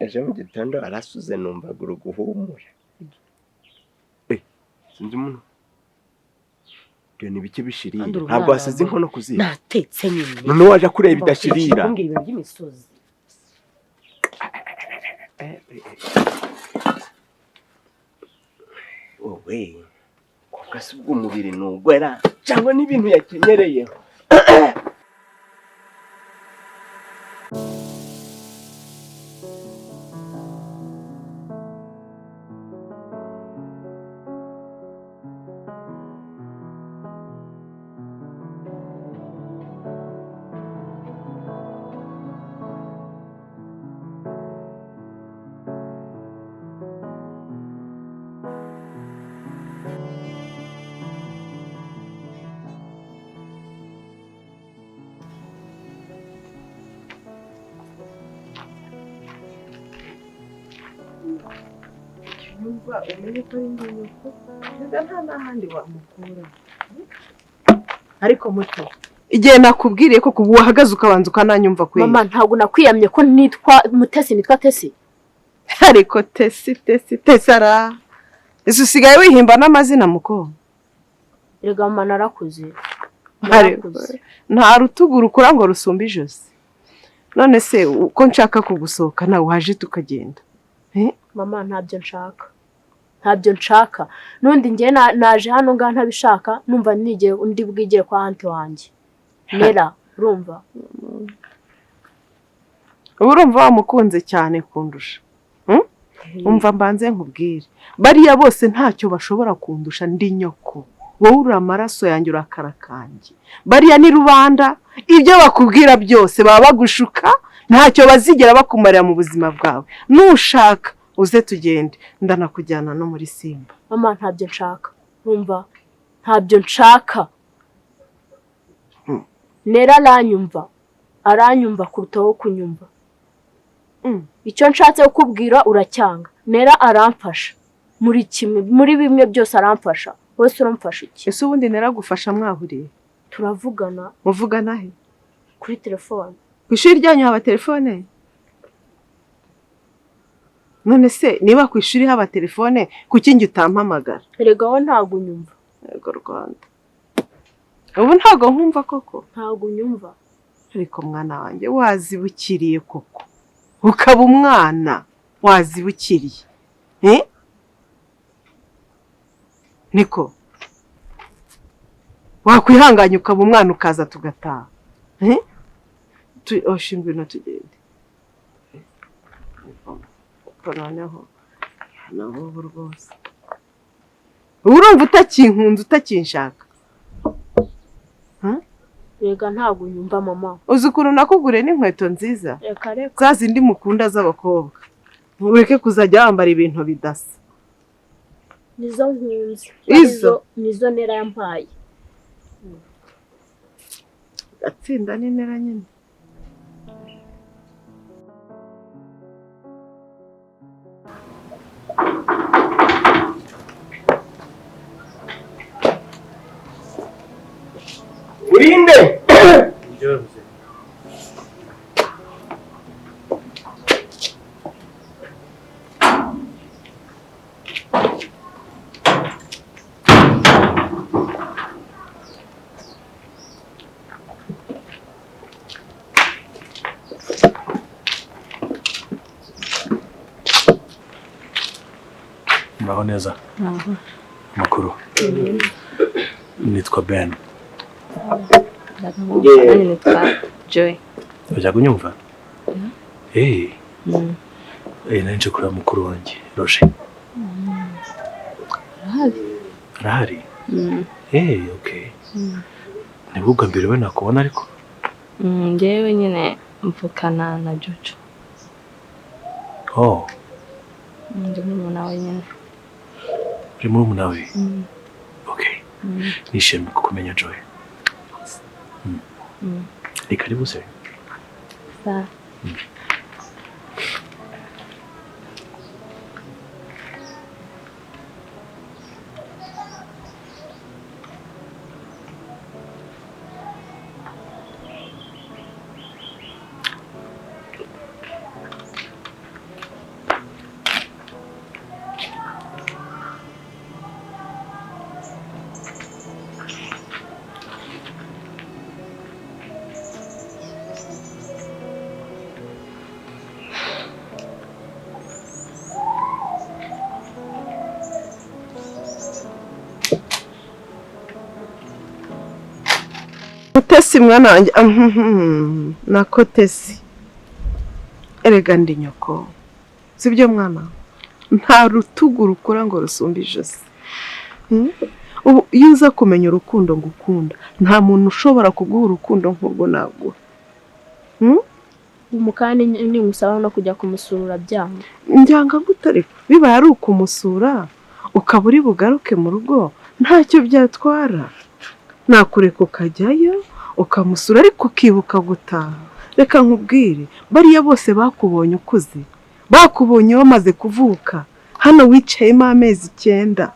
ejo mu gitondo arasuze numvaga uruguhumura sinzi umuntu ni bike bishirira ntabwo wasize inkono kuziba natetse nyine none waje kureba idashirira mbwira ibintu by'imisozi wowe kuko si ubw'umubiri nugwera cyangwa n'ibintu yakenyereyeho Nyumva umenye ko ari nyoko nta n'ahandi wamukura ariko muto igihe nakubwiriye ko kubu wahagaze ukabanza ukananyumva kwe mama ntabwo nakwiyamye ko nitwa Mutesi nitwa Tesi ariko Tesara ese usigaye wihimba n'amazina muko erega mama narakuze nta rutugu rukura ngo rusumbe ijosi none se uko nshaka kugusohoka nawe waje tukagenda mama ntabyo nshaka nundi ngiye naje hano ngaha ntabishaka numva nigiye undi bwigire kwa anti wanjye nera urumva wamukunze cyane kundusha umva mbanze nkubwire bariya bose ntacyo bashobora kundusha ndi nyoko wowe uri amaraso yanjye urakara kanjye bariya ni rubanda ibyo bakubwira byose baba bagushuka ntacyo bazigera bakumarira mu buzima bwawe nushaka uze tugende ndanakujyana no muri Simba mama ntabyo nshaka numva ntabyo nshaka nera aranyumva kurutaho kunyumva icyo nshatse kukubwira uracyanga nera aramfasha muri kimwe muri bimwe byose aramfasha wese uramfasha iki ese ubundi nera gufasha mwahuriye turavugana muvugana he kuri telefone ku ishuri ryanyu haba telefone none se niba ku ishuri haba telefone kuki njye utampamagara erega wowe ntabwo unyumva yego Rwanda ubu ntabwo nkumva koko ntabwo unyumva ariko mwana wanjye wazibukiriye koko ukaba umwana wazibukiriye niko wakwihanganya ukaba umwana ukaza tugataha oshingwino tugende noneho ubu rwose urumva utakinkunze utakinshaka rega ntabwo unyumva mama uzi ukuntu nakugure n'inkweto nziza reka za zindi mukunda z'abakobwa ureke kuzajya wambara ibintu bidasa nizo nkunze nizo nera yampaye atsinda ni nera nyine urinde muraho neza makuru nitwa Ben nitwa Joy ujya kunyumva nari nje kureba mukuru wanjye Roger arahari okay nibwo bwa mbere we nakubona ariko njyewe nyine mvukana na Jojo ndi murumuna we nyine uri murumuna we okay nishimiye kukumenya Joy ni karibu se sawa Tesi mwana wanjye nako Tesi erega ndi nyoko sibyo mwana nta rutugu rukura ngo rusumbe ijosi. Ubu iyo uza kumenya urukundo ngukunda nta muntu ushobora kuguha urukundo nk'urwo naguha. umukandi ni ngusaba no kujya kumusura byanga Njyanga gutare biba ari ukumusura ukaba uri bugaruke mu rugo ntacyo byatwara. Nakureka ukajyayo ukamusura ariko ukibuka gutaha. Reka nkubwire bariya bose bakubonye ukuze bakubonye wamaze kuvuka hano wicayemo amezi 9.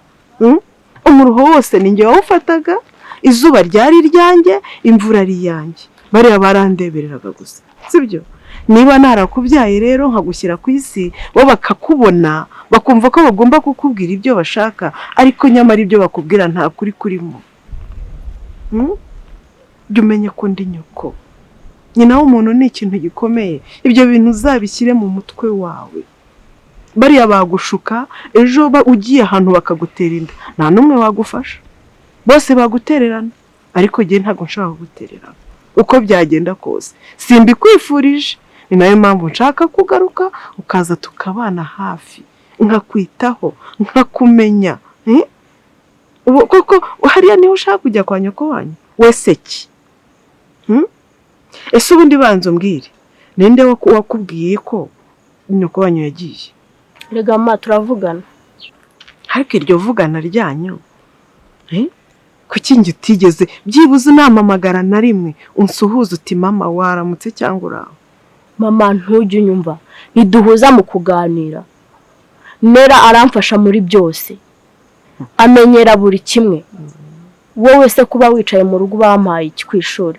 Umuruho wose ni njye wawufataga, izuba ryari ryanjye, imvura ari yanjye. Bariya barandebereraga gusa sibyo. Niba narakubyaye rero nkagushyira ku isi bo bakakubona bakumva ko bagomba kukubwira ibyo bashaka ariko nyamara ibyo bakubwira nta kuri kurimo. Jya umenya ko ndi nyoko. Nyina w'umuntu ni ikintu gikomeye. Ibyo bintu uzabishyire mu mutwe wawe. Bariya bagushuka ejo ugiye ahantu bakagutera inda nta numwe wagufasha. Bose bagutererana ariko giye ntago nshaka kugutererana. Uko byagenda kose simbikwifurije. Ni nayo mpamvu nshaka kugaruka ukaza tukabana hafi nkakwitaho nkakumenya. Ubu koko hariya niho ushaka kujya kwa nyoko wanyu wese ki? Ese ubundi banzo mbwire ninde wakubwiye ko nyoko wanyu yagiye? Rega mama turavugana. Ariko iryo vugana ryanyu kuki njye utigeze byibuze unamamagara na rimwe unsuhuza uti mama waramutse cyangwa uraho? Mama ntujye unyumva niduhuza mu kuganira. Nera aramfasha muri byose amenyera buri kimwe. Wowe se kuba wicaye mu rugo bampaye iki kwishuri?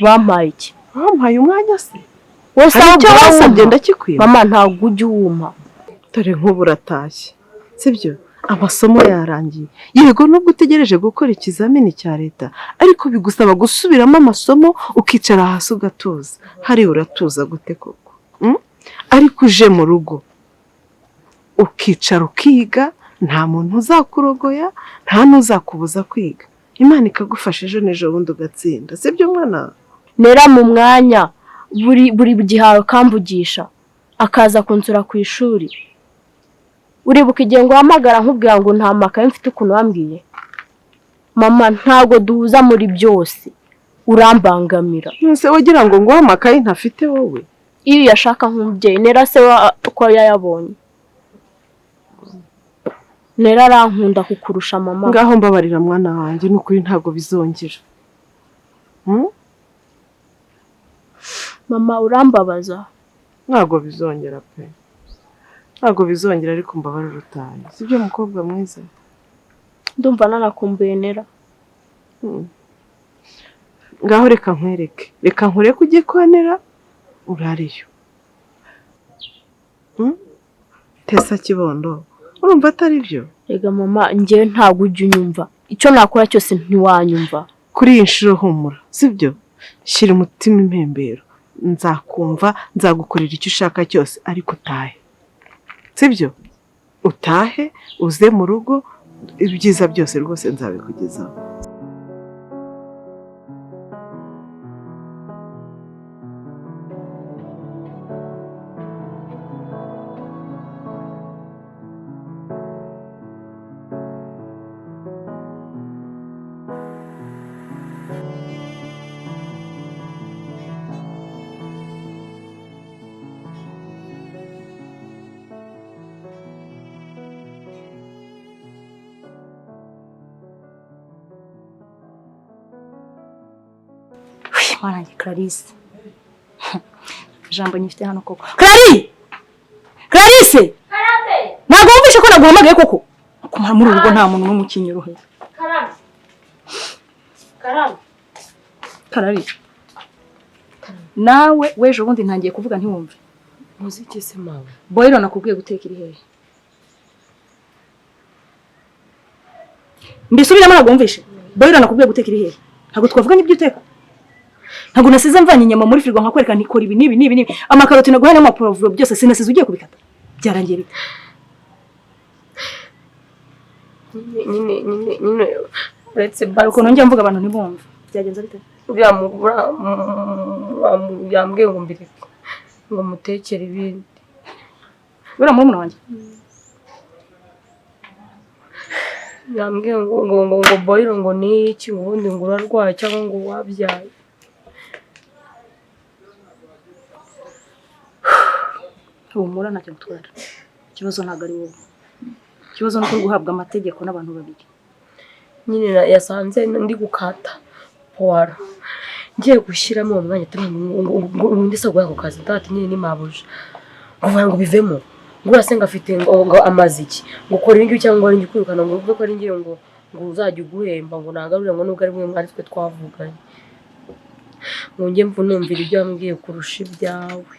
Bampaye iki? Bampaye umwanya se? Wose icyo wasabye ndakikwiba. Mama ntabwo ujye uwumpa. Dore nk'ubu uratashye sibyo? Amasomo yarangiye. Yego nubwo utegereje gukora ikizamini cya leta ariko bigusaba gusubiramo amasomo ukicara hasi ugatuza. Hari uratuza gute koko? Ariko uje mu rugo ukicara ukiga nta muntu uzakurogoya nta nuzakubuza kwiga. Imana ikagufasha ejo n'ejo bundi ugatsinda sibyo mwana? Nera mu mwanya buri gihawe kamvugisha akaza kunsura ku ishuri. Uribuka igihe ngo hamagara nkubwira ngo nta makaye mfite ukuntu wambwiye? Mama ntago duhuza muri byose urambangamira. Nse wagira ngo ngo amakaye ntafite wowe? Iyo yashaka nk'umubyeyi Nera se ko yayabonye. Nera arankunda kukurusha mama. Ngaho mbabarira mwana wanjye n'ukuri ntago bizongera. Mama urambabaza. Ntago bizongera pe. Ntago bizongera ariko mbabarira utaye. Sibyo mukobwa mwiza? Ndumva nanakumbuye Nera. Ngaho reka nkwereke. Reka nkureke ujye kwa Nera urariyo. Tesa kibondo. Urumva atari byo? Ega mama njye ntago ujye unyumva. Icyo nakora cyose ntiwanyumva. Kuri inshuro humura sibyo? Shyira umutima impembero. Nzakumva nzagukorera icyo ushaka cyose ariko utahe. Sibyo? Utahe uze mu rugo ibyiza byose rwose nzabikugezaho. Mwanange Clarisse. Jambo nyifite hano koko. Clarisse! Karame. Ntabwo wumvishe ko naguhamagaye koko. Kumara muri urugo nta muntu n'umukinyi ruhe. Karame. Nawe wejo bundi ntangiye kuvuga ntiwumve. Muziki se mawe. Boyiro nakubwiye guteka iri hehe. Mbisubiramo ntabwo wumvishe. Boyiro nakubwiye guteka iri hehe. Ntabwo twavuga n'ibyo uteka. Ntabwo nasize mvanye inyama muri firigo nkakwereka ntikora ibi nibi amakaroti naguhaye n'amaprovro byose sinasize ugiye kubikata byarangiye bite? Nyine uretse bari ukuntu njya mvuga abantu ntibumve byagenze bite? uriya yambwiye ngo mbireke ngo mutekere ibindi. Uriya murumuna wanjye yambwiye ngo boyiro ngo ni iki ubundi ngo urarwaye cyangwa ngo wabyaye. humura ntacyo gutwara. Ikibazo ntabwo ari wowe. Ikibazo ni uko guhabwa amategeko n'abantu babiri. Nyine yasanze ndi gukata puwaro ngiye gushyiramo uwo mwanya undi se guha ako kazi ndati nyine ni mabuja kuvuga ngo bivemo ngo urasenga afite ngo amaziki ngo ukora ibingi cyangwa ngo kwirukana ngo uvuge ko ari ngiye ngo uzajya uguhemba ngo nagarure ngo nubwo ari mwe mwari twe twavuganye ngo njye numvira ibyo yambwiye kurusha ibyawe.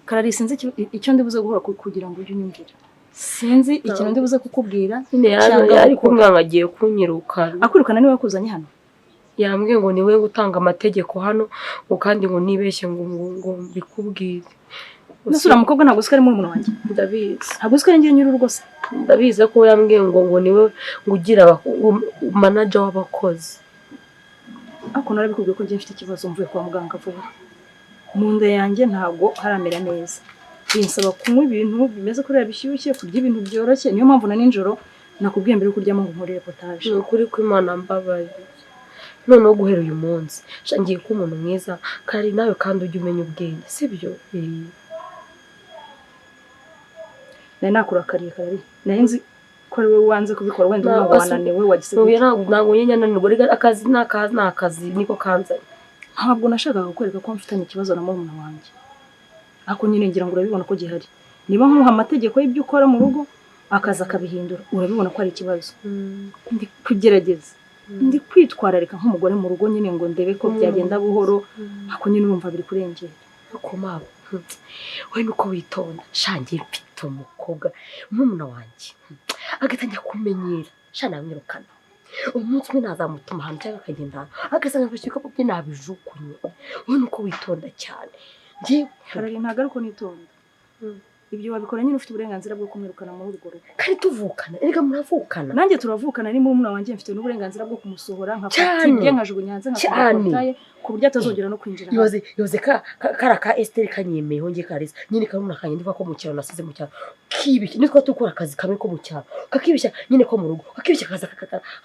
Karari sinzi icyo ndibuze guhora kugira ngo ujye unyumvira. Sinzi ikintu ndibuze kukubwira. Nyine yari kumwangagiye kunyirukana. Akwirukana niwe wakuzanye hano. Yambwiye ngo niwe gutanga amategeko hano ngo kandi ngo nibeshye ngo mbikubwire. Nasura mukobwa ntabwo usikari muri umuntu wanjye. Ndabizi. Ntabwo usikari ngiye nyuru rwose. Ndabizi ko yambwiye ngo niwe ngugira manager w'abakozi. Ako narabikubwiye ko ngiye mfite ikibazo mvuye kwa muganga vuba. Mu nda yanjye ntabwo haramera neza. Binsaba kunywa ibintu bimeze kuriya bishyushye, kurya ibintu byoroshye. Niyo mpamvu na ninjoro nakubwiye mbere kuryama ngo nkore reportage. Ni ukuri ko Imana mbabaye. Noneho guhera uyu munsi ngiye ko umuntu mwiza kandi nawe kandi ujye umenya ubwenge sibyo. Nari nakurakariye Karari. Nari nzi ko ari wowe wanze kubikora wenda ntabwo wananiwe wagisebye. Ntabwo nyenya nanirwa akazi n'akazi niko kanzanye. Ntabwo nashakaga kukwereka ko mfitanye ikibazo na murumuna wanjye. Ako nyine ngira ngo urabibona ko gihari. Niba nkuha amategeko y'ibyo ukora mu rugo akaza akabihindura urabibona ko ari ikibazo. Ndi kugerageza. Ndi kwitwararika nk'umugore mu rugo nyine ngo ndebe ko byagenda buhoro. Ako nyine urumva biri kurengera. Ako mabo. Wowe nuko witonda. Shangiye mfite umukobwa murumuna wanjye. Agatangira kumenyera. Shana mwirukana. Umunsi umwe nazamutuma ahantu cyangwa akagenda agasanga ibishyika bye nabijukunye. Wowe nuko witonda cyane. Karari ntabwo ariko nitonda. Ibyo wabikora nyine ufite uburenganzira bwo kumwirukana muri urwo rugo. Kandi tuvukana, erega muravukana. Nanjye turavukana ni murumuna wanjye mfite n'uburenganzira bwo kumusohora nkafatiye nkajugunya hanze nkafataye ku buryo atazongera no kwinjira. Yoze karaka Esther kanyemeye honge karisa. Nyine karumuna kanye ndiva ko mu cyaro nasize mu cyaro. Kibiki nitwa tukora akazi kamwe ko mu cyaro. Kakibishya nyine ko mu rugo. Kakibishya kaza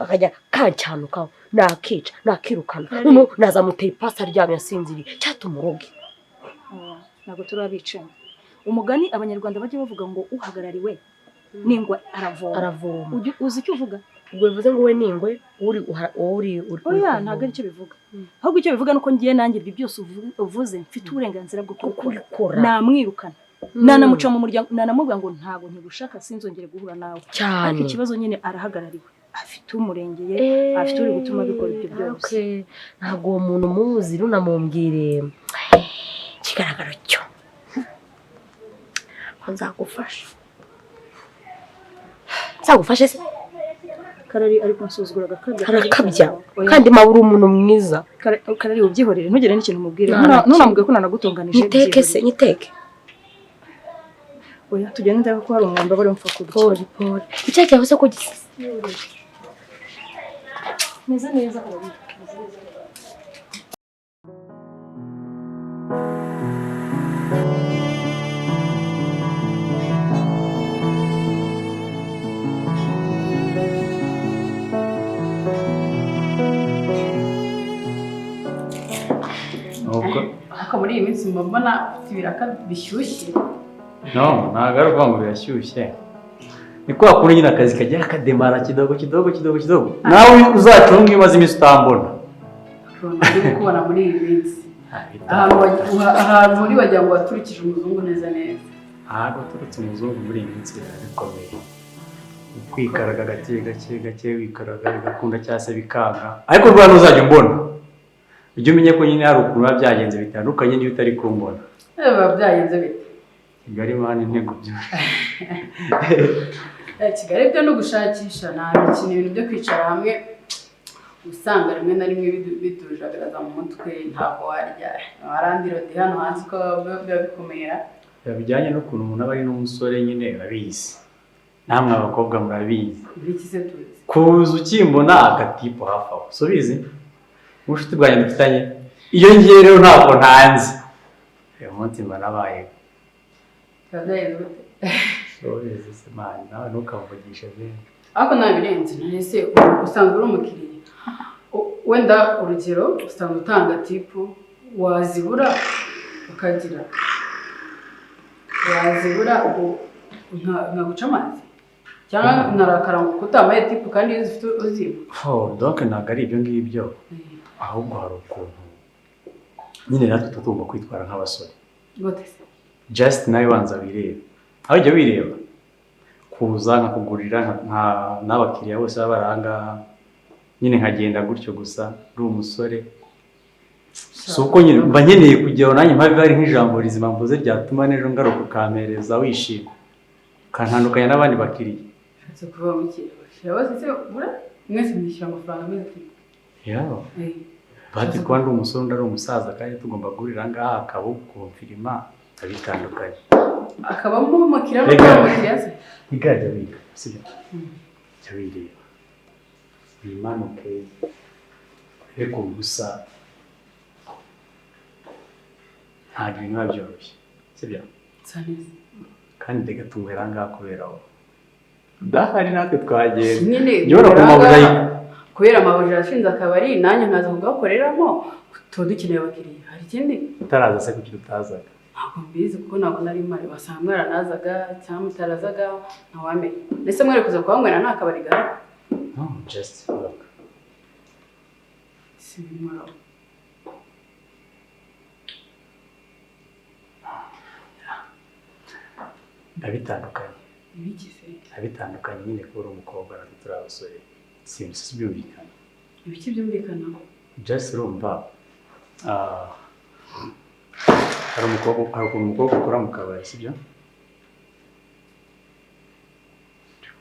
akajya kancyanuka nakica nakirukana. Nuno nazamuteye pasta ryamye asinziriye cyatumuroge. Ntabwo turabicanye. Umugani abanyarwanda bajye bavuga ngo uhagarariwe ningwe aravoma. Uzi icyo uvuga? Ubwo bivuze ngo we ningwe uri oya ntabwo ari cyo bivuga. Ahubwo icyo bivuga nuko ngiye nanjye ibyo byose uvuze mfite uburenganzira bwo kubikora. Namwirukana. Nanamuca mu muryango nanamubwira ngo ntago nkigushaka sinzongere guhura nawe. Ariko ikibazo nyine arahagarariwe. Afite umurengeye, afite uri gutuma bikora ibyo byose. Ntabwo uwo muntu muzi runamumbwire. Kigaragara cyo. Nzagufasha. Nzagufashe se? Karari ari kunsuzugura gakabya. Arakabya. Kandi maburi umuntu mwiza. Karari ubyihorere ntugire n'ikintu mubwire. Nunamubwiye ko nanagutunganije. Niteke se, niteke. Oya tugende ndako hari umwamba bari mfa kurya. Poli. Icyo cyawe se ko gisa. Neza Karari. Ariko muri iyi minsi mbona ufite ibiraka bishyushye. No, ntabwo ari ukuvuga ngo birashyushye. Ni kwa kundi nyine akazi kagira kademara kidogo. Nawe uzacunga iyo umaze iminsi utambona. Uri kubona muri iyi minsi. Ahantu uri wagira ngo waturikije umuzungu neza. Ntabwo turutse umuzungu muri iyi minsi bikomeye. Kwikaraga gake wikaraga bigakunda cyangwa se bikanga. Ariko rwanda uzajya umbona. Ujye umenye ko nyine hari ukuntu biba byagenze bitandukanye niyo utari kumbona. Biba byagenze bite? Kigali mani intego byose. Kigali byo no gushakisha nta mikino ibintu byo kwicara hamwe usanga rimwe na rimwe bitujagaraza mu mutwe ntabwo warya. Warandiro di hano hanze ko biba bikomera. Bijyanye n'ukuntu umuntu aba ari n'umusore nyine babizi. Namwe abakobwa murabizi. Biki se tuzi? Kuza ukimbona agatipo hafi aho. So bizi? ubucuti bwanjye dufitanye iyo ngiye rero ntabwo ntanzi uyu munsi mba nabaye soheze se mani nawe ntukavugishe benshi ariko nabirenze nahise usanzwe uri umukiriya wenda urugero usanga utanga tipu wazibura ukagira wazibura nkaguca amazi cyangwa narakara ngo kutamaye tipu kandi iyo zifite uziba donc ntabwo ari ibyo ngibyo ahubwo hari ukuntu nyine natwe tugomba kwitwara nk'abasore just nawe banza wireba aho ujya wireba kuza nkakugurira n'abakiriya bose baba barangaha nyine nkagenda gutyo gusa uri umusore si uko nyine mba nkeneye kujyaho nanjye mpamvu hari nk'ijambo rizima mvuze ryatuma n'ejo ngaruka ukampereza wishima ukantandukanya n'abandi bakiriya ushatse kuvuga mu kintu bose se ubura mwese mwishyura amafaranga ameze ati yaho bati kuba ndi umusore undi ari umusaza kandi tugomba guhurira ngaha akaba ukumfirima abitandukanye akabamo umukiriya n'umukiriya se igajya wiga sibyo jya wireba wimanuke ariko gusa ntabwo ibintu biba byoroshye sibyo kandi reka tunguhera ngaha kubera aho udahari natwe twagenda nyobora ku mabuja kubera amabuja yashinze akabari nanjye nkaza kugakoreramo tuba dukeneye abakiriya hari ikindi utaraza se kuki utazaga ntabwo mbizi kuko ntabwo nari mpari wasanga mwaranazaga cyangwa mutarazaga ntawamenya ndetse mwari kuza kuhanywera nta kabari gahari no just look simara ndabitandukanye ibigize ndabitandukanye nyine kubura umukobwa natwe turi abasore si byumvikana ibiki byumvikana just urumva hari umukobwa ukora mu kabari sibyo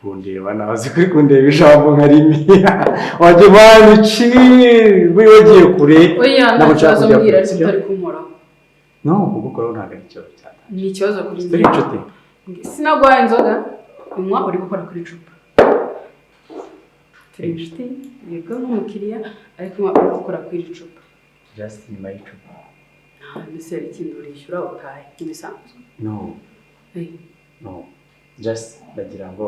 kundeba nazi kuri kundeba ijambo nka rimwe wajya baniki wibagiye kure ntabwo nshaka kujya kure tutari kunkoraho no kugukoraho ntabwo ari ikibazo cyane ni ikibazo kuri njye turi inshuti sinaguhaye inzoga unywa uri gukora kuri icupa turi inshuti yego n'umukiriya ariko unywa uri gukora kuri iri cupa just nyuma y'icupa mbese hari ikindi urishyura ukahe nk'ibisanzwe no just ndagira ngo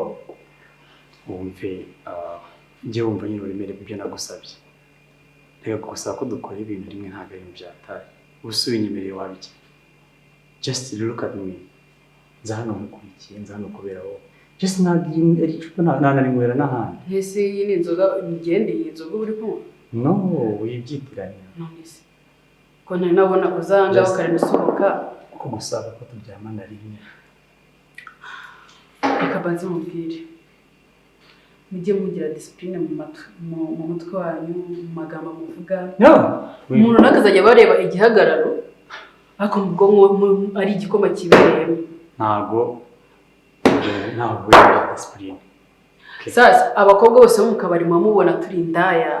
wumve njye wumva nyine uburemere bw'ibyo nagusabye reka gusaba ko dukora ibintu rimwe ntabwo ari ibintu byataye ubusa ubinyemereye wabiki just look at me nza hano mukurikiye nza hano kubera wowe just ntabwo ari icupa nanarinywera n'ahandi ese iyi ni inzoga ngendeye inzoga uri kunywa no wibyitiranya none se ko ntari nabona uzanga ukareba usohoka ko gusaba ko turyamana rimwe reka banze mubwire mujye mugira disipurine mu mutwe wanyu mu magambo muvuga umuntu nakazajya bareba igihagararo ariko mu bwonko ari igikoma kibereyemo ntabwo uri disipurine sasa abakobwa bose bo mu kabari mubona turi indaya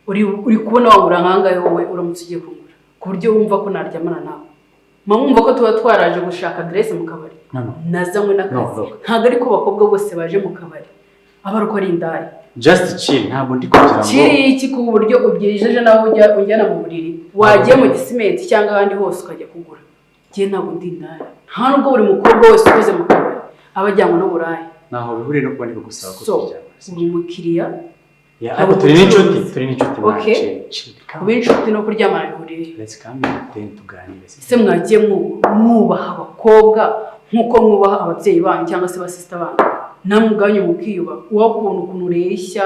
uri kubona wabura nkangahe wowe uramutse ugiye kugura ku buryo wumva ko naryamana nawe mwumva ko tuba twaraje gushaka adresse mu kabari nazanywe n'akazi ntabwo ariko abakobwa bose baje mu kabari aba ari uko ari indaya just chill ntabwo ndi kugira ngo chill iki ku buryo ubyijeje nawe ujyana mu buriri wagiye mu gisimenti cyangwa ahandi hose ukajya kugura njye ntabwo ndi indaya nta nubwo buri mukobwa wese ukoze mu kabari aba ajyanwa n'uburaya ntaho bihuriye no kuba ndi kugusaba ko turyamana uri umukiriya ariko turi n'inshuti kuba inshuti no kuryamana bihuriye let's come then tuganire ese mwagiye mwubaha abakobwa nk'uko mwubaha ababyeyi banyu cyangwa se basista banyu namwe ubwanyu mukiyubaha uwakubona ukuntu ureshya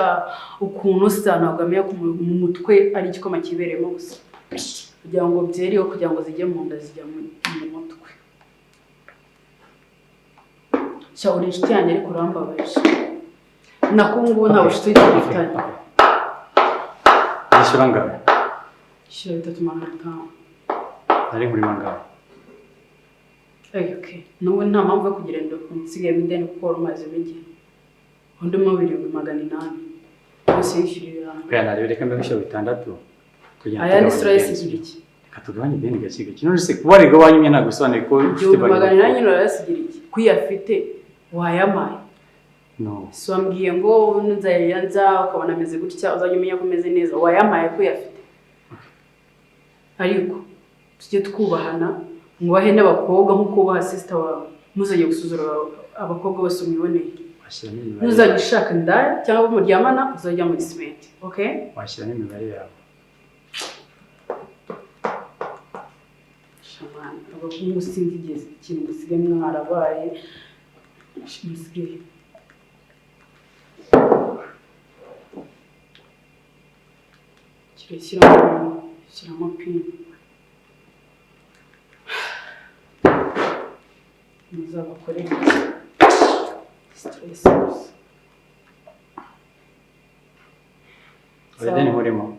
ukuntu usa ntabwo amenya ko mu mutwe ari igikoma kibereyemo gusa kugira ngo byeriho kugira ngo zijye mu nda zijya mu mutwe sha uri inshuti yanjye ariko urambabaje nako ngubu nta bushuti dufitanye yishyura ngaho ishyura 3,500 ari muri mangaho okay n'ubu nta mpamvu yo kugira ngo nsigaye mideni kuko umaze igihe undi mu 2,800 bose yishyurira kaya nari reka ndabishyura 6 aya ni stress igira iki katugabanye ideni gake gake none se kuba rego wanyumye ntabwo bisobanuye ko ufite bari 2,800 nyine urayasigira iki kuyafite wayamaye no swambwiye ngo nzayanza ukabona ameze gutya uzajya umenya ko umeze neza wayamaye kuyafite ariko tujye twubahana mwubahe n'abakobwa nk'uko ubaha sister wawe muzajye gusuzura abakobwa bose umwiboneye ntuzajya ushaka indaya cyangwa muryamana uzajya muri simenti okay washyira n'imibare yawe shamana abakobwa sinzigeze ikintu musige mwarabaye musige shyiramo pini muzabakorere stress gusa deni urimo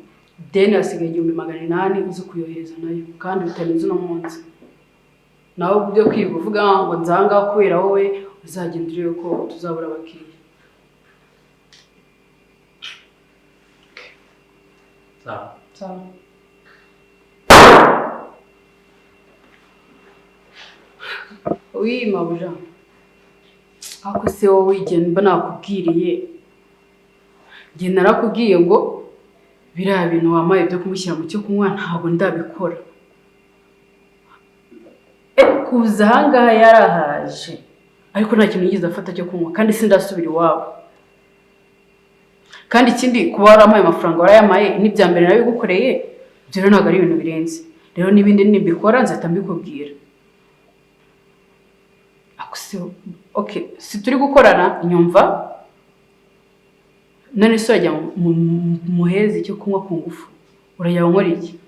deni hasigaye 800 uzi kuyohereza nayo kandi bitarenze uno munsi nawe byo kwiga uvuga ngo nzanga kubera wowe uzagenda urebe ko tuzabura abakiriya sawa oui mabuja ako se wowe wigenda mba nakubwiriye njye narakubwiye ngo biriya bintu wamaye byo kumushyira mu cyo kunywa ntabwo ndabikora kuza ahangaha yarahaje ariko nta kintu yigeze afata cyo kunywa kandi sindasubira iwabo kandi ikindi kuba warampaye amafaranga warayamaye n'ibya mbere nabigukoreye ibyo rero ntabwo ari ibintu birenze rero n'ibindi nimbikora nzahita mbikubwira okay si turi gukorana nyumva none se wajya muhezi cyo kunywa ku ngufu urajya nkora iki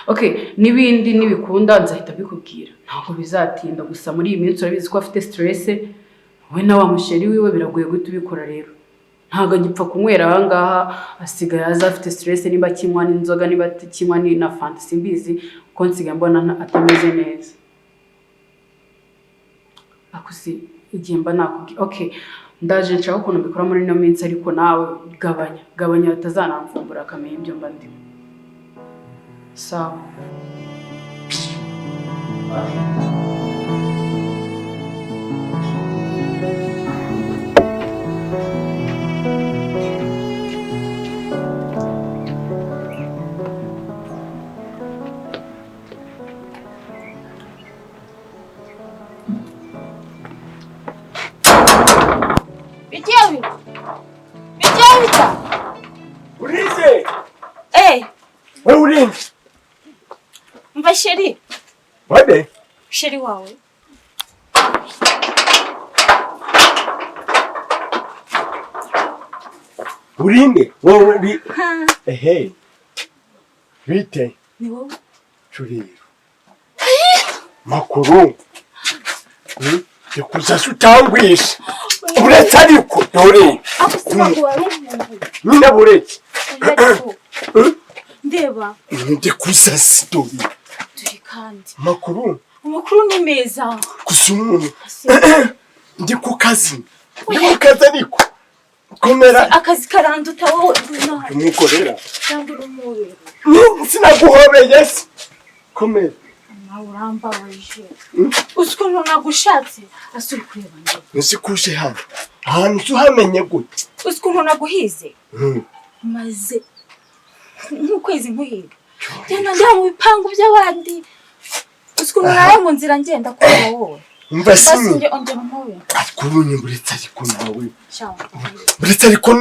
okay n'ibindi nibikunda nzahita bikubwira ntabwo bizatinda gusa muri iyi minsi urabizi ko afite stress we na wa musheri wiwe biragoye guhita ubikora rero ntabwo agipfa kunywera ahangaha asigaye aza afite stress niba kinywa n'inzoga niba kinywa na fanta simbizi ko nsigaye mbona atameze neza akusi igihe mba nakubwira okay ndaje nshaka ukuntu mbikora muri ino minsi ariko nawe gabanya batazanamvumbura akamenya ibyo mba ndimo sawa Ulize! Wewe ulini? Mva sheri. Wabe? Sheri wawe. Urinde? Wowe ehe. Bite? Ni wowe. Churiro. Makuru. Ikuzasu tangwisha. Uretse ariko dore. Nina buretse. Ndeba. Ndi kusasi dore. Turi kandi. Makuru. Amakuru ni meza. Kusumu. Ndi ku kazi. Ndi ku kazi ariko. Komera. Akazi karanduta wowe. Umukorera. Cyangwa urumubera. Sinaguhobeye se. Komera. Urambabaje. Usko nagushatse asuri kureba nje. Nsikuje hano. Ahantu uhamenye gute? Usko naguhize. Maze nkukwezi nkuhiga. Genda njya mu bipangu by'abandi. Usko naraye mu nzira ngenda kureba wowe. Umva sinye. Basinge ondera muwe. Akurunye buretse ariko nawe. Buretse ariko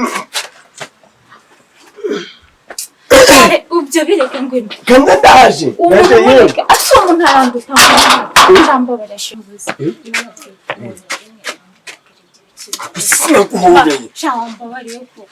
ubyo bireke ngwino. Kandi ndaje. Ndaje yewe. Aso umuntu aranduta mu jambo barashubuza. Sinaguhobeye. Shambo bari ko.